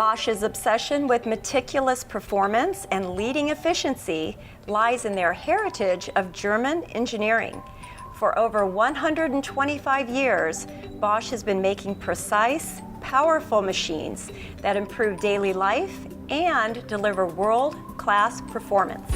Bosch's obsession with meticulous performance and leading efficiency lies in their heritage of German engineering. For over 125 years, Bosch has been making precise, powerful machines that improve daily life and deliver world-class performance.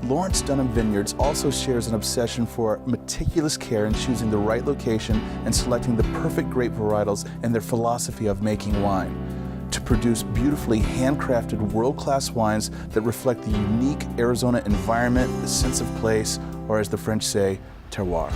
Lawrence Dunham Vineyards also shares an obsession for meticulous care in choosing the right location and selecting the perfect grape varietals and their philosophy of making wine to produce beautifully handcrafted world-class wines that reflect the unique Arizona environment, the sense of place, or as the French say, terroir.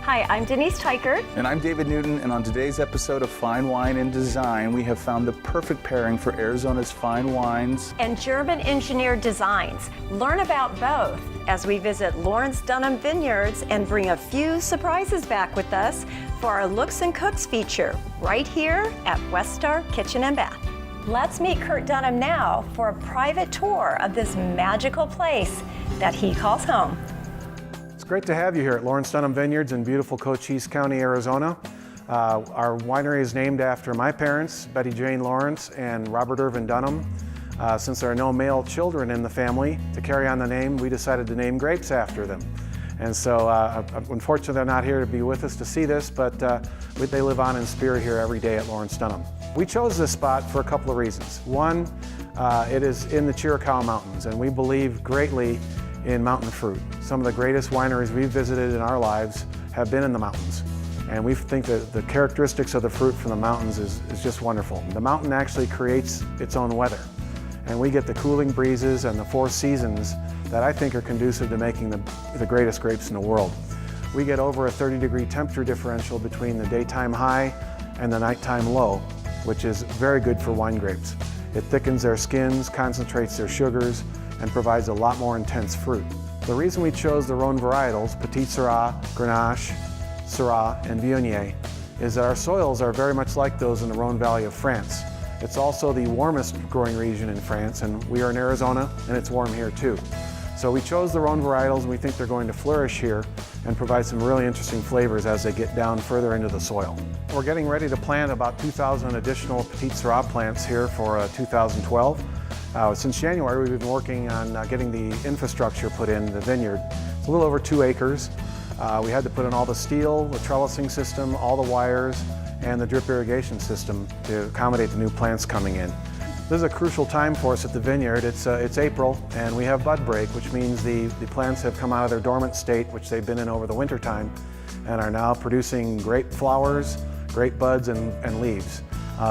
Hi, I'm Denise Teichert. And I'm David Newton, and on today's episode of Fine Wine and Design, we have found the perfect pairing for Arizona's fine wines and German engineered designs. Learn about both as we visit Lawrence Dunham Vineyards and bring a few surprises back with us for our Looks and Cooks feature right here at Westar Kitchen and Bath. Let's meet Kurt Dunham now for a private tour of this magical place that he calls home. It's great to have you here at Lawrence Dunham Vineyards in beautiful Cochise County, Arizona. Our winery is named after my parents, Betty Jane Lawrence and Robert Irvin Dunham. Since there are no male children in the family, to carry on the name, we decided to name grapes after them. And so, unfortunately, they're not here to be with us to see this, but they live on in spirit here every day at Lawrence Dunham. We chose this spot for a couple of reasons. One, it is in the Chiricahua Mountains, and we believe greatly in mountain fruit. Some of the greatest wineries we've visited in our lives have been in the mountains. And we think that the characteristics of the fruit from the mountains is just wonderful. The mountain actually creates its own weather. And we get the cooling breezes and the four seasons that I think are conducive to making the greatest grapes in the world. We get over a 30-degree temperature differential between the daytime high and the nighttime low, which is very good for wine grapes. It thickens their skins, concentrates their sugars, and provides a lot more intense fruit. The reason we chose the Rhone varietals, Petit Syrah, Grenache, Syrah, and Viognier, is that our soils are very much like those in the Rhone Valley of France. It's also the warmest growing region in France, and we are in Arizona, and it's warm here too. So we chose the Rhone varietals, and we think they're going to flourish here and provide some really interesting flavors as they get down further into the soil. We're getting ready to plant about 2,000 additional Petit Syrah plants here for 2012. Since January, we've been working on getting the infrastructure put in the vineyard. It's a little over 2 acres. We had to put in all the steel, the trellising system, all the wires, and the drip irrigation system to accommodate the new plants coming in. This is a crucial time for us at the vineyard. It's April, and we have bud break, which means the plants have come out of their dormant state, which they've been in over the winter time, and are now producing great flowers, great buds, and leaves.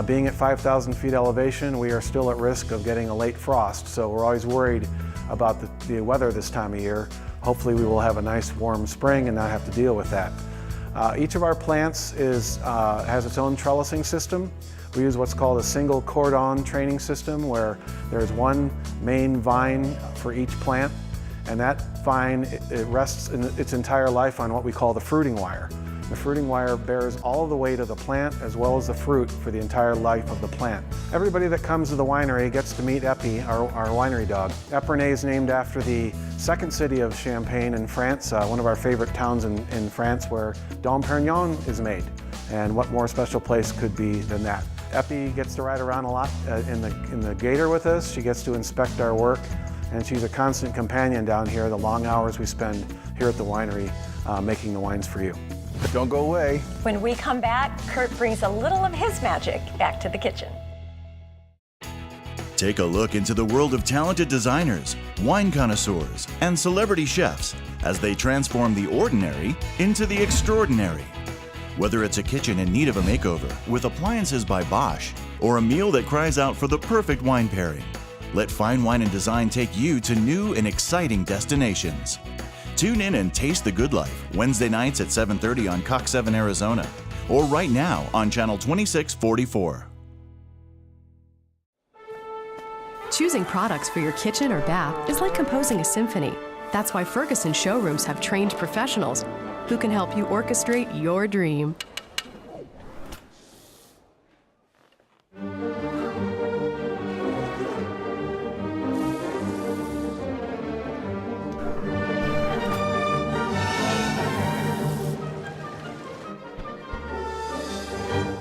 Being at 5,000 feet elevation, we are still at risk of getting a late frost, so we're always worried about the weather this time of year. Hopefully we will have a nice warm spring and not have to deal with that. Each of our plants has its own trellising system. We use what's called a single cordon training system, where there's one main vine for each plant, and that vine it rests in its entire life on what we call the fruiting wire. The fruiting wire bears all of the weight of the plant as well as the fruit for the entire life of the plant. Everybody that comes to the winery gets to meet Epi, our winery dog. Epernay is named after the second city of Champagne in France, one of our favorite towns in France where Dom Perignon is made. And what more special place could be than that? Epi gets to ride around a lot in the gator with us. She gets to inspect our work, and she's a constant companion down here the long hours we spend here at the winery making the wines for you. Don't go away. When we come back, Kurt brings a little of his magic back to the kitchen. Take a look into the world of talented designers, wine connoisseurs, and celebrity chefs as they transform the ordinary into the extraordinary. Whether it's a kitchen in need of a makeover with appliances by Bosch, or a meal that cries out for the perfect wine pairing, let Fine Wine and Design take you to new and exciting destinations. Tune in and taste the good life Wednesday nights at 7:30 on Cox 7 Arizona, or right now on channel 2644. Choosing products for your kitchen or bath is like composing a symphony. That's why Ferguson showrooms have trained professionals who can help you orchestrate your dream.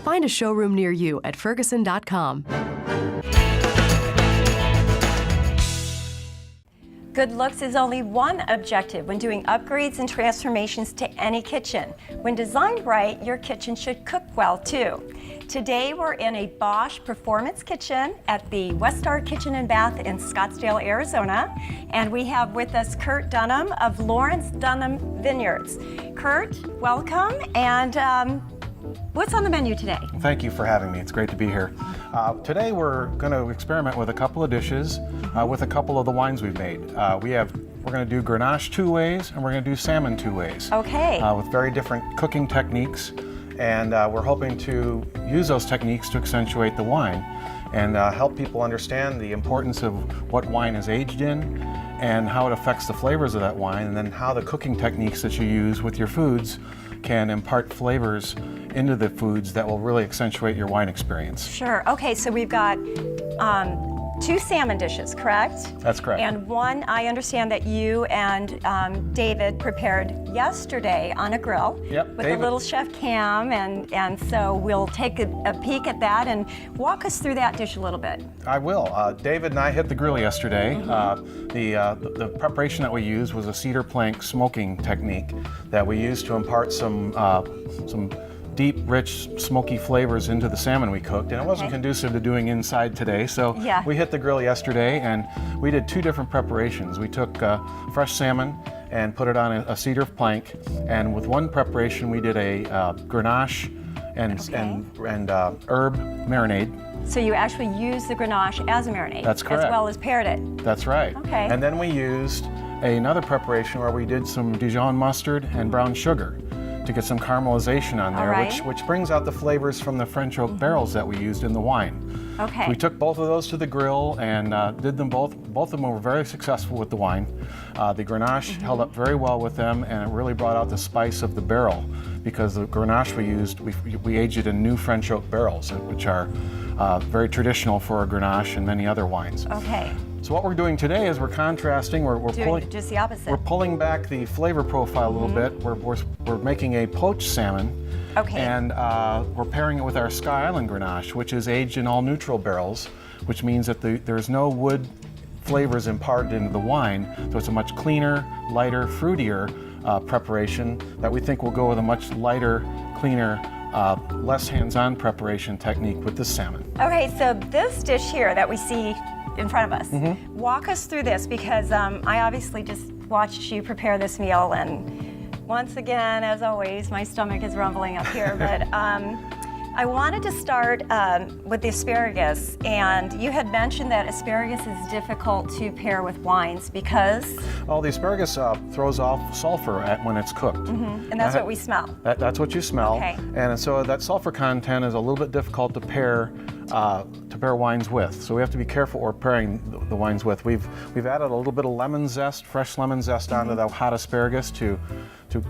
Find a showroom near you at Ferguson.com. Good looks is only one objective when doing upgrades and transformations to any kitchen. When designed right, your kitchen should cook well too. Today we're in a Bosch Performance Kitchen at the West Star Kitchen and Bath in Scottsdale, Arizona. And we have with us Kurt Dunham of Lawrence Dunham Vineyards. Kurt, welcome. And what's on the menu today? Thank you for having me. It's great to be here. Today we're going to experiment with a couple of dishes with a couple of the wines we've made. We're going to do Grenache 2 ways and we're going to do salmon 2 ways. Okay. With very different cooking techniques, and we're hoping to use those techniques to accentuate the wine and help people understand the importance of what wine is aged in and how it affects the flavors of that wine, and then how the cooking techniques that you use with your foods can impart flavors into the foods that will really accentuate your wine experience. Sure. Okay, so we've got 2 salmon dishes, correct? That's correct. And one, I understand that you and David prepared yesterday on a grill. Yep, with David. a little chef cam, and so we'll take a peek at that and walk us through that dish a little bit. I will. David and I hit the grill yesterday. The preparation that we used was a cedar plank smoking technique that we used to impart some deep, rich, smoky flavors into the salmon we cooked, and it wasn't conducive to doing inside today, so we hit the grill yesterday and we did 2 different preparations. We took fresh salmon and put it on a cedar plank, and with one preparation we did a Grenache and herb marinade. So you actually used the Grenache as a marinade. That's correct. As well as paired it. That's right. Okay. And then we used another preparation where we did some Dijon mustard and brown sugar to get some caramelization on there, right. which brings out the flavors from the French oak barrels that we used in the wine. Okay. We took both of those to the grill and did them both. Both of them were very successful with the wine. The Grenache held up very well with them, and it really brought out the spice of the barrel, because the Grenache we used, we aged it in new French oak barrels, which are very traditional for a Grenache and many other wines. Okay. So what we're doing today is we're contrasting. We're Doing pulling just the opposite. We're pulling back the flavor profile a little bit. We're making a poached salmon. Okay. And we're pairing it with our Sky Island Grenache, which is aged in all neutral barrels, which means that there's no wood flavors imparted into the wine. So it's a much cleaner, lighter, fruitier preparation that we think will go with a much lighter, cleaner, less hands-on preparation technique with this salmon. Okay, so this dish here that we see in front of us, walk us through this, because I obviously just watched you prepare this meal, and once again, as always, my stomach is rumbling up here, but I wanted to start with the asparagus, and you had mentioned that asparagus is difficult to pair with wines because? Oh, the asparagus throws off sulfur when it's cooked. And that's what we smell. That's what you smell. Okay. And so that sulfur content is a little bit difficult to pair wines with. So we have to be careful what we're pairing the wines with. We've added a little bit of lemon zest, fresh lemon zest onto the hot asparagus to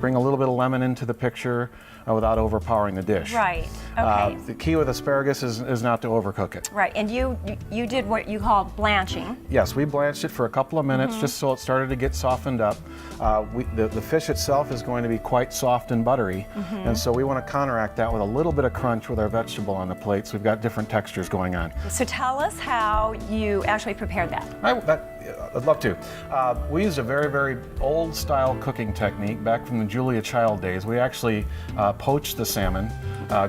bring a little bit of lemon into the picture without overpowering the dish. Right. Okay. The key with asparagus is not to overcook it. Right. And you did what you call blanching. Yes, we blanched it for a couple of minutes just so it started to get softened up. The fish itself is going to be quite soft and buttery, and so we want to counteract that with a little bit of crunch with our vegetable on the plate, so we've got different textures going on. So tell us how you actually prepared that. I'd love to. We used a very, very old style cooking technique back from the Julia Child days. We actually poached the salmon.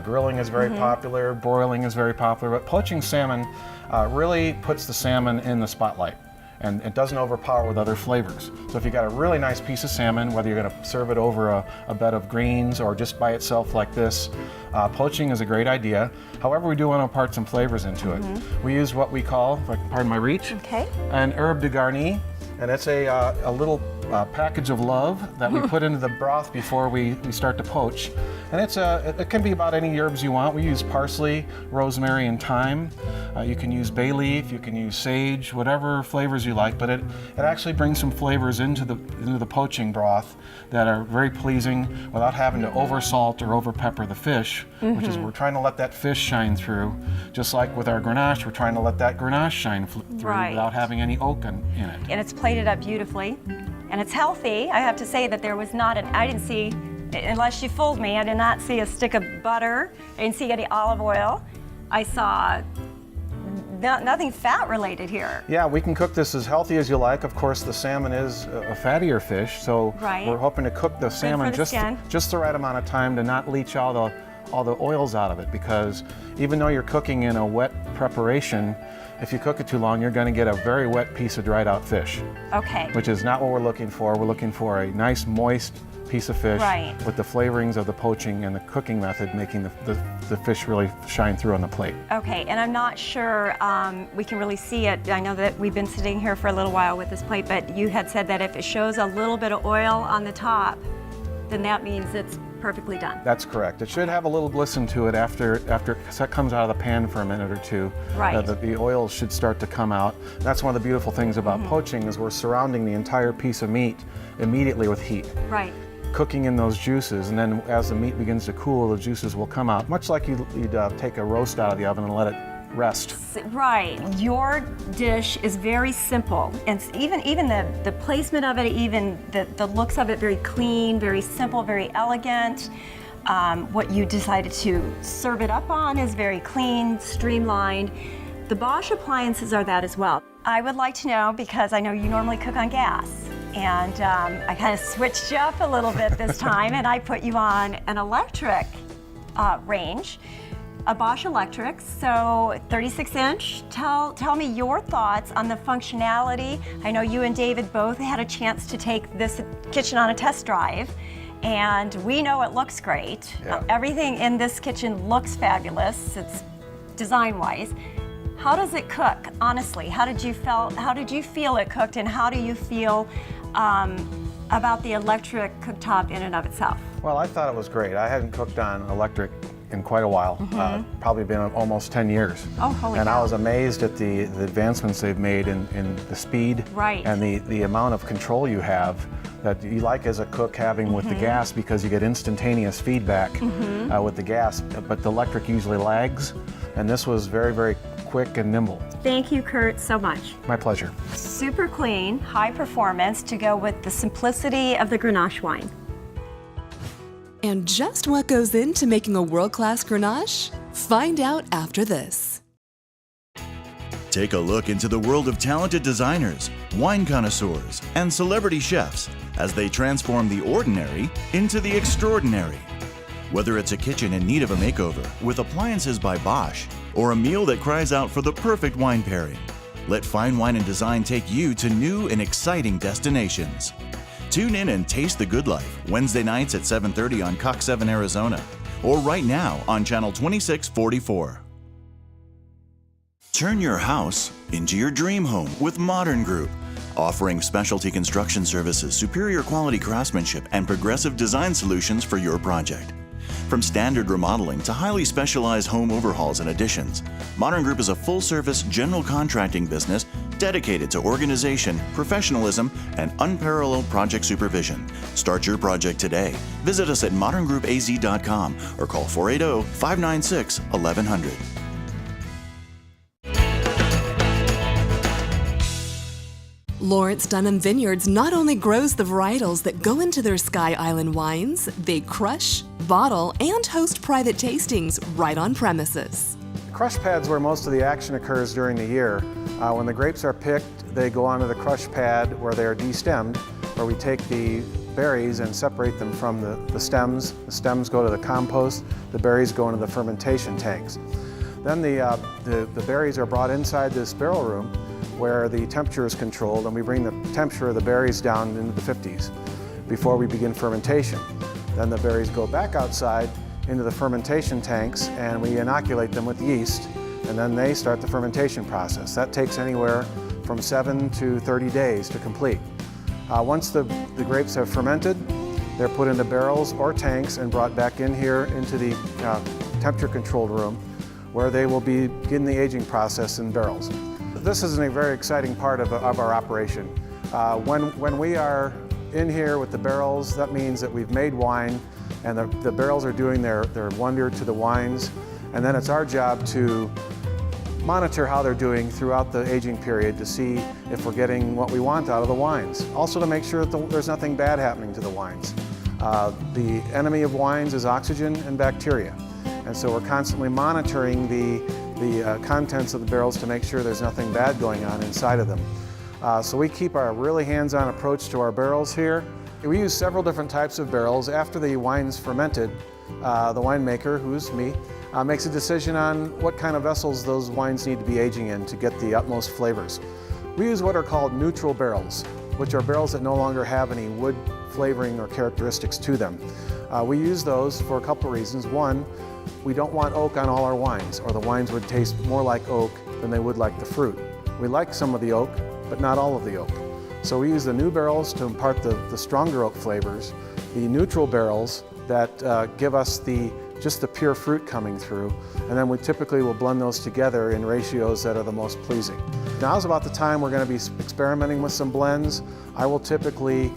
Grilling is very popular, broiling is very popular, but poaching salmon really puts the salmon in the spotlight, and it doesn't overpower with other flavors. So if you got a really nice piece of salmon, whether you're going to serve it over a bed of greens or just by itself like this, poaching is a great idea. However, we do want to impart some flavors into it. We use what we call, if I can pardon my reach, an herb de garni, and it's a little package of love that we put into the broth before we start to poach. And it can be about any herbs you want. We use parsley, rosemary, and thyme. You can use bay leaf, you can use sage, whatever flavors you like, but it actually brings some flavors into the poaching broth that are very pleasing without having to over salt or over pepper the fish, which is, we're trying to let that fish shine through. Just like with our Grenache, we're trying to let that Grenache shine through without having any oak in it. And it's plated up beautifully, and it's healthy. I have to say that there was not I didn't see, unless you fooled me, I did not see a stick of butter. I didn't see any olive oil. I saw nothing fat related here. Yeah, we can cook this as healthy as you like. Of course, the salmon is a fattier fish, so Right. we're hoping to cook the salmon the skin. just the right amount of time to not leach all the oils out of it, because even though you're cooking in a wet preparation, if you cook it too long, you're going to get a very wet piece of dried out fish, Okay. which is not what we're looking for. We're looking for a nice moist piece of fish Right. with the flavorings of the poaching and the cooking method making the fish really shine through on the plate. Okay, and I'm not sure we can really see it. I know that we've been sitting here for a little while with this plate, but you had said that if it shows a little bit of oil on the top, then that means it's perfectly done. That's correct. It should have a little glisten to it after it comes out of the pan for a minute or two. Right. The oil should start to come out. That's one of the beautiful things about poaching is we're surrounding the entire piece of meat immediately with heat. Right. Cooking in those juices, and then as the meat begins to cool, the juices will come out, much like you'd take a roast out of the oven and let it rest. Right. Your dish is very simple, and even the placement of it, even the looks of it, very clean, very simple, very elegant. What you decided to serve it up on is very clean, streamlined. The Bosch appliances are that as well. I would like to know, because I know you normally cook on gas, and I kind of switched you up a little bit this time, and I put you on an electric range. A Bosch electric, so 36-inch. Tell me your thoughts on the functionality. I know you and David both had a chance to take this kitchen on a test drive, and we know it looks great. Yeah. Everything in this kitchen looks fabulous. It's design-wise. How does it cook? Honestly, how did you feel it cooked, and how do you feel about the electric cooktop in and of itself? Well, I thought it was great. I hadn't cooked on electric in quite a while, probably been almost 10 years. Oh, holy And cow. I was amazed at the advancements they've made in the speed Right. and the amount of control you have that you like as a cook having with the gas, because you get instantaneous feedback with the gas, but the electric usually lags, and this was very, very quick and nimble. Thank you, Kurt, so much. My pleasure. Super clean, high performance to go with the simplicity of the Grenache wine. And just what goes into making a world-class Grenache? Find out after this. Take a look into the world of talented designers, wine connoisseurs, and celebrity chefs as they transform the ordinary into the extraordinary. Whether it's a kitchen in need of a makeover with appliances by Bosch, or a meal that cries out for the perfect wine pairing, let Fine Wine and Design take you to new and exciting destinations. Tune in and taste the good life Wednesday nights at 7:30 on Cox 7 Arizona, or right now on channel 2644. Turn your house into your dream home with Modern Group, offering specialty construction services, superior quality craftsmanship, and progressive design solutions for your project. From standard remodeling to highly specialized home overhauls and additions, Modern Group is a full-service general contracting business dedicated to organization, professionalism, and unparalleled project supervision. Start your project today. Visit us at moderngroupaz.com or call 480-596-1100. Lawrence Dunham Vineyards not only grows the varietals that go into their Sky Island wines, they crush, bottle, and host private tastings right on premises. Crush pad's where most of the action occurs during the year. When the grapes are picked, they go onto the crush pad where they are destemmed, where we take the berries and separate them from the stems. The stems go to the compost, the berries go into the fermentation tanks. Then the berries are brought inside this barrel room where the temperature is controlled, and we bring the temperature of the berries down into the 50s before we begin fermentation. Then the berries go back outside into the fermentation tanks, and we inoculate them with yeast, and then they start the fermentation process. That takes anywhere from 7 to 30 days to complete. Once the grapes have fermented, they're put into barrels or tanks and brought back in here into the temperature-controlled room, where they will begin the aging process in barrels. This is a very exciting part of our operation. When we are in here with the barrels, that means that we've made wine, and the barrels are doing their wonder to the wines, and then it's our job to monitor how they're doing throughout the aging period to see if we're getting what we want out of the wines. Also to make sure that there's nothing bad happening to the wines. The enemy of wines is oxygen and bacteria, and so we're constantly monitoring the the contents of the barrels to make sure there's nothing bad going on inside of them. So we keep our really hands-on approach to our barrels here. We use several different types of barrels. After the wine's fermented, the winemaker, who's me, makes a decision on what kind of vessels those wines need to be aging in to get the utmost flavors. We use what are called neutral barrels, which are barrels that no longer have any wood flavoring or characteristics to them. We use those for a couple of reasons. One, we don't want oak on all our wines, or the wines would taste more like oak than they would like the fruit. We like some of the oak, but not all of the oak. So we use the new barrels to impart the stronger oak flavors, the neutral barrels that give us just the pure fruit coming through, and then we typically will blend those together in ratios that are the most pleasing. Now is about the time we're going to be experimenting with some blends. I will typically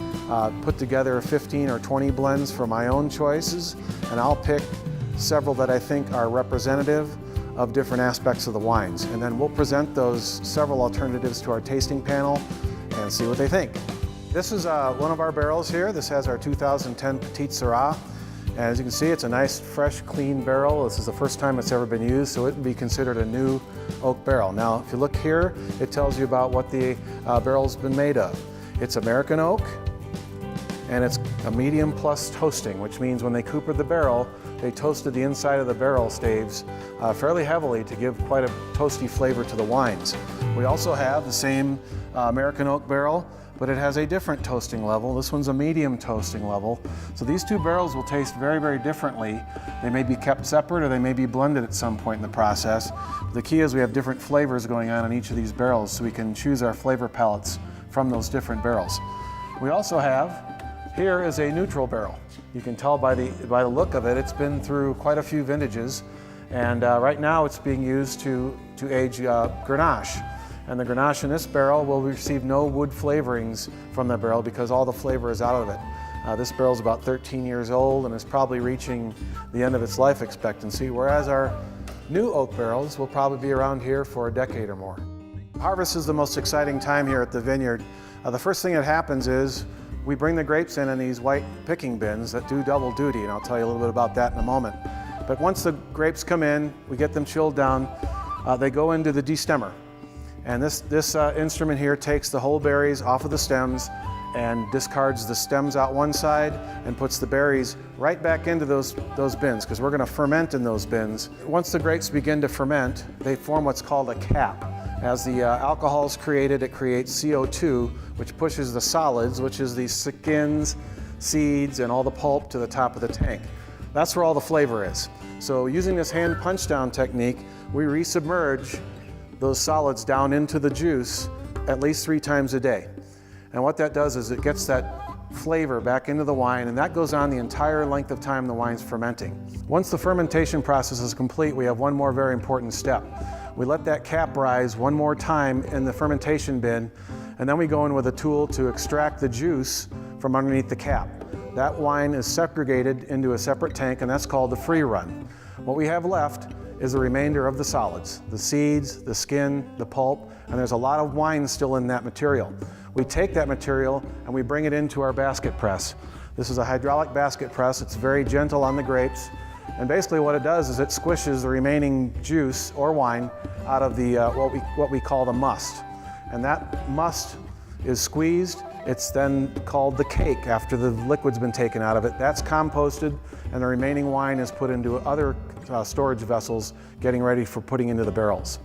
put together 15 or 20 blends for my own choices, and I'll pick several that I think are representative of different aspects of the wines. And then we'll present those several alternatives to our tasting panel and see what they think. This is one of our barrels here. This has our 2010 Petite Syrah. And as you can see, it's a nice, fresh, clean barrel. This is the first time it's ever been used, so it would be considered a new oak barrel. Now, if you look here, it tells you about what the barrel's been made of. It's American oak, and it's a medium plus toasting, which means when they coopered the barrel, they toasted the inside of the barrel staves fairly heavily to give quite a toasty flavor to the wines. We also have the same American oak barrel, but it has a different toasting level. This one's a medium toasting level. So these two barrels will taste very, very differently. They may be kept separate or they may be blended at some point in the process. The key is we have different flavors going on in each of these barrels, so we can choose our flavor palettes from those different barrels. We also have, here is a neutral barrel. You can tell by the look of it, it's been through quite a few vintages, and right now it's being used to age Grenache. And the Grenache in this barrel will receive no wood flavorings from the barrel because all the flavor is out of it. This barrel is about 13 years old and is probably reaching the end of its life expectancy, whereas our new oak barrels will probably be around here for a decade or more. Harvest is the most exciting time here at the vineyard. The first thing that happens is we bring the grapes in these white picking bins that do double duty, and I'll tell you a little bit about that in a moment. But once the grapes come in, we get them chilled down, they go into the destemmer. And this instrument here takes the whole berries off of the stems and discards the stems out one side and puts the berries right back into those bins, because we're going to ferment in those bins. Once the grapes begin to ferment, they form what's called a cap. As the alcohol is created, it creates CO2, which pushes the solids, which is the skins, seeds, and all the pulp to the top of the tank. That's where all the flavor is. So using this hand punch down technique, we resubmerge those solids down into the juice at least 3 times a day. And what that does is it gets that flavor back into the wine, and that goes on the entire length of time the wine's fermenting. Once the fermentation process is complete, we have one more very important step. We let that cap rise one more time in the fermentation bin, and then we go in with a tool to extract the juice from underneath the cap. That wine is segregated into a separate tank, and that's called the free run. What we have left is the remainder of the solids, the seeds, the skin, the pulp, and there's a lot of wine still in that material. We take that material and we bring it into our basket press. This is a hydraulic basket press. It's very gentle on the grapes, and basically what it does is it squishes the remaining juice or wine out of the what we call the must. And that must is squeezed. It's then called the cake after the liquid's been taken out of it. That's composted, and the remaining wine is put into other storage vessels, getting ready for putting into the barrels.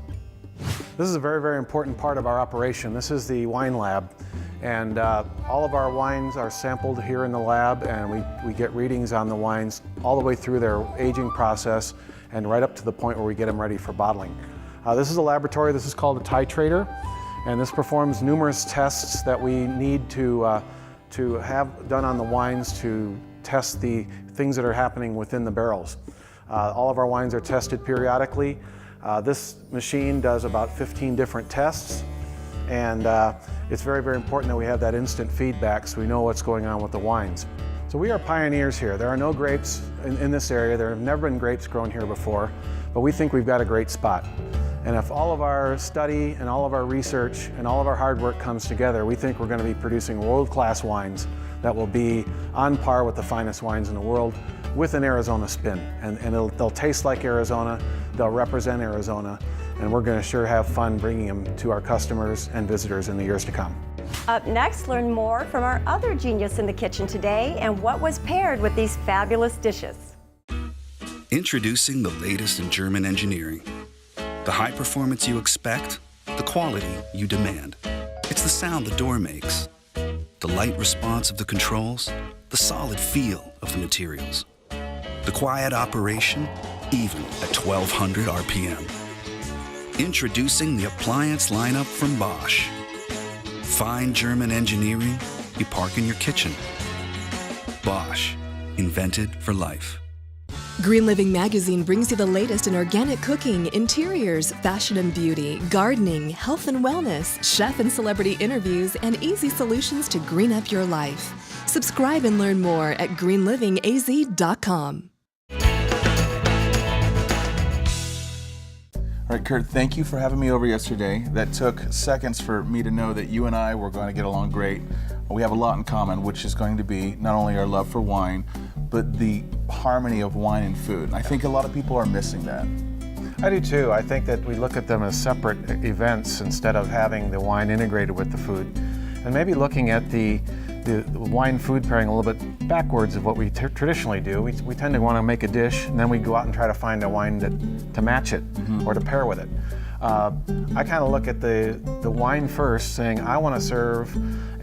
This is a very, very important part of our operation. This is the wine lab, and all of our wines are sampled here in the lab, and we get readings on the wines all the way through their aging process and right up to the point where we get them ready for bottling. This is a laboratory. This is called a titrator, and this performs numerous tests that we need to have done on the wines to test the things that are happening within the barrels. All of our wines are tested periodically. This machine does about 15 different tests, and it's very, very important that we have that instant feedback so we know what's going on with the wines. So we are pioneers here. There are no grapes in this area. There have never been grapes grown here before, but we think we've got a great spot. And if all of our study and all of our research and all of our hard work comes together, we think we're going to be producing world-class wines that will be on par with the finest wines in the world. with an Arizona spin. And they'll taste like Arizona, they'll represent Arizona, and we're going to sure have fun bringing them to our customers and visitors in the years to come. Up next, learn more from our other genius in the kitchen today and what was paired with these fabulous dishes. Introducing the latest in German engineering. The high performance you expect, the quality you demand. It's the sound the door makes, the light response of the controls, the solid feel of the materials, the quiet operation, even at 1200 RPM. Introducing the appliance lineup from Bosch. Fine German engineering you park in your kitchen. Bosch, invented for life. Green Living magazine brings you the latest in organic cooking, interiors, fashion and beauty, gardening, health and wellness, chef and celebrity interviews, and easy solutions to green up your life. Subscribe and learn more at greenlivingaz.com. All right, Kurt, thank you for having me over yesterday. That took seconds for me to know that you and I were going to get along great. We have a lot in common, which is going to be not only our love for wine, but the harmony of wine and food. And I think a lot of people are missing that. I do too. I think that we look at them as separate events instead of having the wine integrated with the food. And maybe looking at the wine food pairing a little bit backwards of what we traditionally do. We tend to want to make a dish and then we go out and try to find a wine to match it or to pair with it. I kind of look at the wine first, saying I want to serve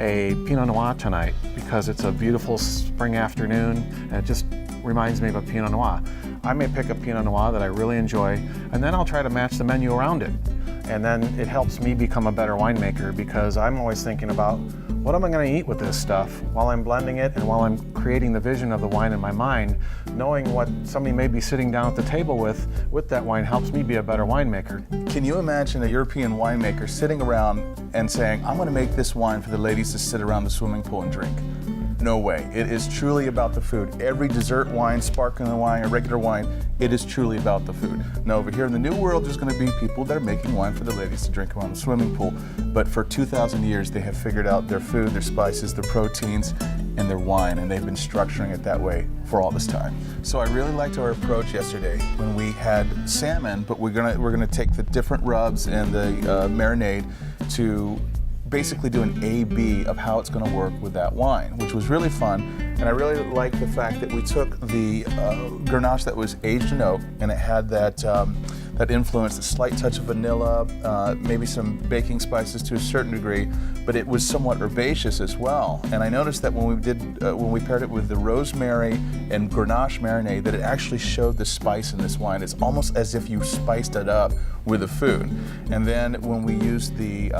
a Pinot Noir tonight because it's a beautiful spring afternoon and it just reminds me of a Pinot Noir. I may pick a Pinot Noir that I really enjoy and then I'll try to match the menu around it. And then it helps me become a better winemaker because I'm always thinking about what am I going to eat with this stuff while I'm blending it and while I'm creating the vision of the wine in my mind. Knowing what somebody may be sitting down at the table with that wine helps me be a better winemaker. Can you imagine a European winemaker sitting around and saying, I'm going to make this wine for the ladies to sit around the swimming pool and drink? No way. It is truly about the food. Every dessert wine, sparkling wine, or regular wine, it is truly about the food. Now over here in the New World, there's going to be people that are making wine for the ladies to drink around the swimming pool. But for 2,000 years, they have figured out their food, their spices, their proteins, and their wine, and they've been structuring it that way for all this time. So I really liked our approach yesterday when we had salmon, but we're gonna take the different rubs and the marinade to basically do an A-B of how it's going to work with that wine, which was really fun. And I really like the fact that we took the Grenache that was aged in oak, and it had that that influence, a slight touch of vanilla, maybe some baking spices to a certain degree, but it was somewhat herbaceous as well. And I noticed that when we paired it with the rosemary and Grenache marinade, that it actually showed the spice in this wine. It's almost as if you spiced it up with the food. And then when we used the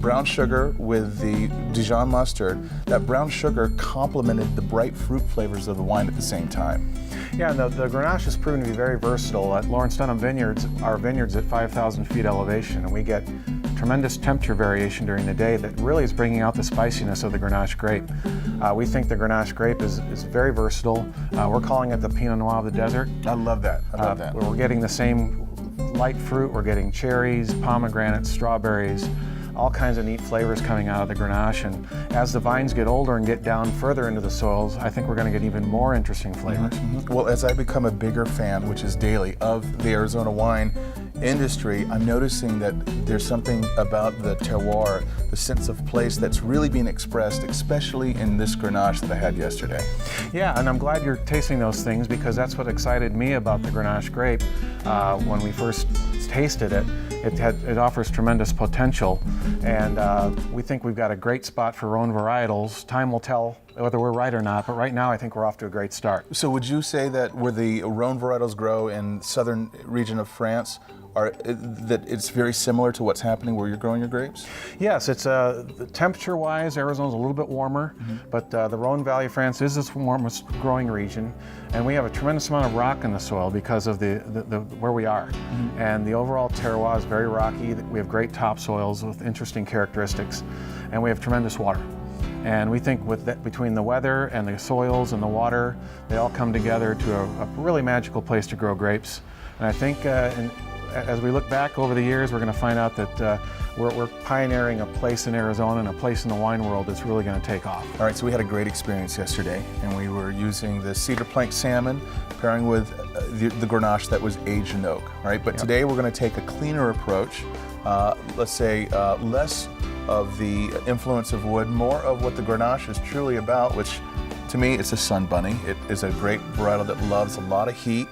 brown sugar with the Dijon mustard, that brown sugar complemented the bright fruit flavors of the wine at the same time. Yeah, and the Grenache has proven to be very versatile. At Lawrence Dunham Vineyards, our vineyard's at 5,000 feet elevation, and we get tremendous temperature variation during the day that really is bringing out the spiciness of the Grenache grape. We think the Grenache grape is very versatile. We're calling it the Pinot Noir of the desert. I love that. I love that. We're getting the same light fruit. We're getting cherries, pomegranates, strawberries, all kinds of neat flavors coming out of the Grenache. And as the vines get older and get down further into the soils, I think we're going to get even more interesting flavors. Mm-hmm. Well, as I become a bigger fan, which is daily, of the Arizona wine industry, I'm noticing that there's something about the terroir, the sense of place, that's really being expressed, especially in this Grenache that I had yesterday. Yeah, and I'm glad you're tasting those things because that's what excited me about the Grenache grape. When we first tasted it, it offers tremendous potential, and we think we've got a great spot for Rhone varietals. Time will tell whether we're right or not, but right now I think we're off to a great start. So would you say that where the Rhone varietals grow in southern region of France, that it's very similar to what's happening where you're growing your grapes? Yes, it's temperature-wise, Arizona's a little bit warmer, but the Rhone Valley of France is its warmest growing region, and we have a tremendous amount of rock in the soil because of the where we are. And the overall terroir is very rocky. We have great topsoils with interesting characteristics, and we have tremendous water. And we think with that, between the weather and the soils and the water, they all come together to a really magical place to grow grapes. And I think as we look back over the years, we're going to find out that we're pioneering a place in Arizona and a place in the wine world that's really going to take off. All right, so we had a great experience yesterday, and we were using the cedar plank salmon pairing with the Grenache that was aged in oak. All right, but today we're going to take a cleaner approach. Let's say less of the influence of wood, more of what the Grenache is truly about, which to me it's a sun bunny. It is a great varietal that loves a lot of heat.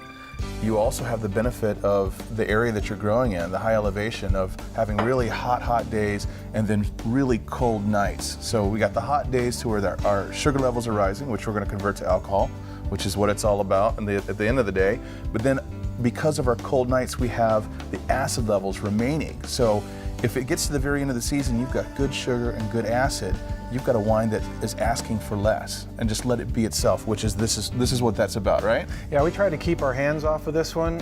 You also have the benefit of the area that you're growing in, the high elevation of having really hot days and then really cold nights. So we got the hot days to where our sugar levels are rising, which we're going to convert to alcohol, which is what it's all about at the end of the day. But then because of our cold nights, we have the acid levels remaining. So if it gets to the very end of the season, you've got good sugar and good acid, you've got a wine that is asking for less, and just let it be itself, which is this is what that's about, right? Yeah, we try to keep our hands off of this one.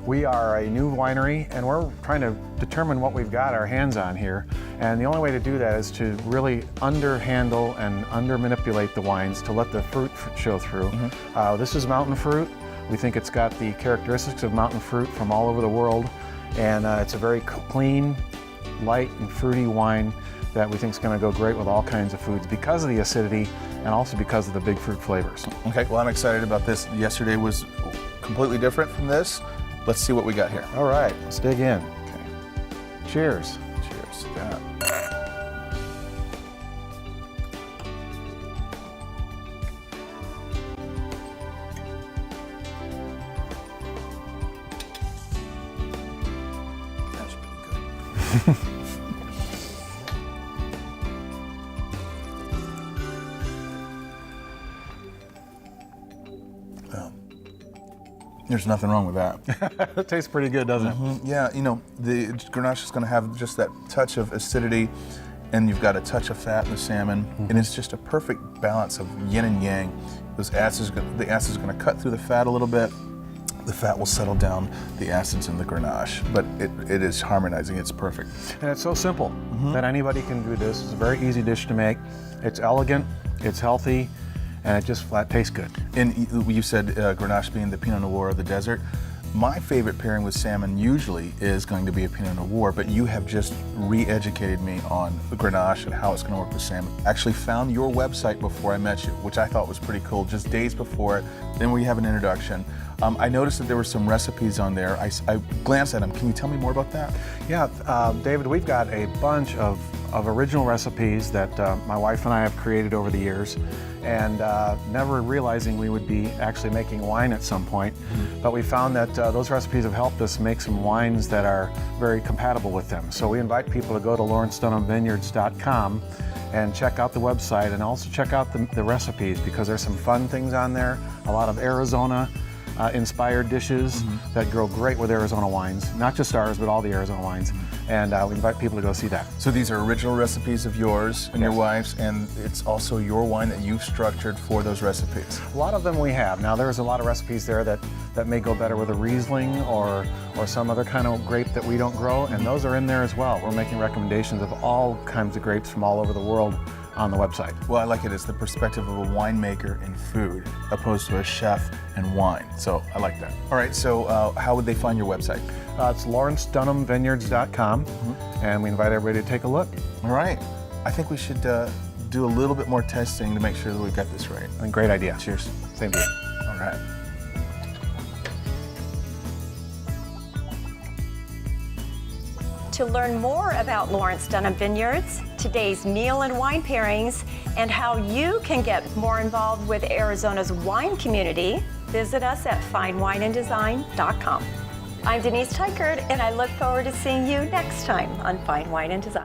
We are a new winery, and we're trying to determine what we've got our hands on here. And the only way to do that is to really underhandle and under-manipulate the wines to let the fruit show through. This is mountain fruit. We think it's got the characteristics of mountain fruit from all over the world, and it's a very clean, light, and fruity wine that we think is going to go great with all kinds of foods because of the acidity and also because of the big fruit flavors. Okay, well, I'm excited about this. Yesterday was completely different from this. Let's see what we got here. All right, let's dig in. Okay. Cheers. Cheers to that. That's pretty good. There's nothing wrong with that. It tastes pretty good, doesn't it? Yeah, you know, the Grenache is going to have just that touch of acidity, and you've got a touch of fat in the salmon, and it's just a perfect balance of yin and yang. The acid is going to cut through the fat a little bit. The fat will settle down the acids in the Grenache, but it is harmonizing. It's perfect. And it's so simple that anybody can do this. It's a very easy dish to make. It's elegant, it's healthy, and it just flat tastes good. And you said Grenache being the Pinot Noir of the desert. My favorite pairing with salmon usually is going to be a Pinot Noir, but you have just re-educated me on the Grenache and how it's going to work with salmon. I actually found your website before I met you, which I thought was pretty cool, just days before it. Then we have an introduction. I noticed that there were some recipes on there. I glanced at them. Can you tell me more about that? Yeah, David, we've got a bunch of original recipes that my wife and I have created over the years, and never realizing we would be actually making wine at some point. But we found that those recipes have helped us make some wines that are very compatible with them. So we invite people to go to LawrenceDunhamVineyards.com and check out the website, and also check out the recipes, because there's some fun things on there, a lot of Arizona inspired dishes that go great with Arizona wines, not just ours, but all the Arizona wines. And we invite people to go see that. So these are original recipes of yours and your wife's, and it's also your wine that you've structured for those recipes. A lot of them we have. Now there's a lot of recipes there that may go better with a Riesling or some other kind of grape that we don't grow, and those are in there as well. We're making recommendations of all kinds of grapes from all over the world on the website. Well, I like it as the perspective of a winemaker in food, opposed to a chef in wine. So I like that. All right, so how would they find your website? It's LawrenceDunhamVineyards.com, and we invite everybody to take a look. All right. I think we should do a little bit more testing to make sure that we got this right. And great idea. Cheers. Same to you. All right. To learn more about Lawrence Dunham Vineyards, today's meal and wine pairings, and how you can get more involved with Arizona's wine community, visit us at finewineanddesign.com. I'm Denise Teichert, and I look forward to seeing you next time on Fine Wine and Design.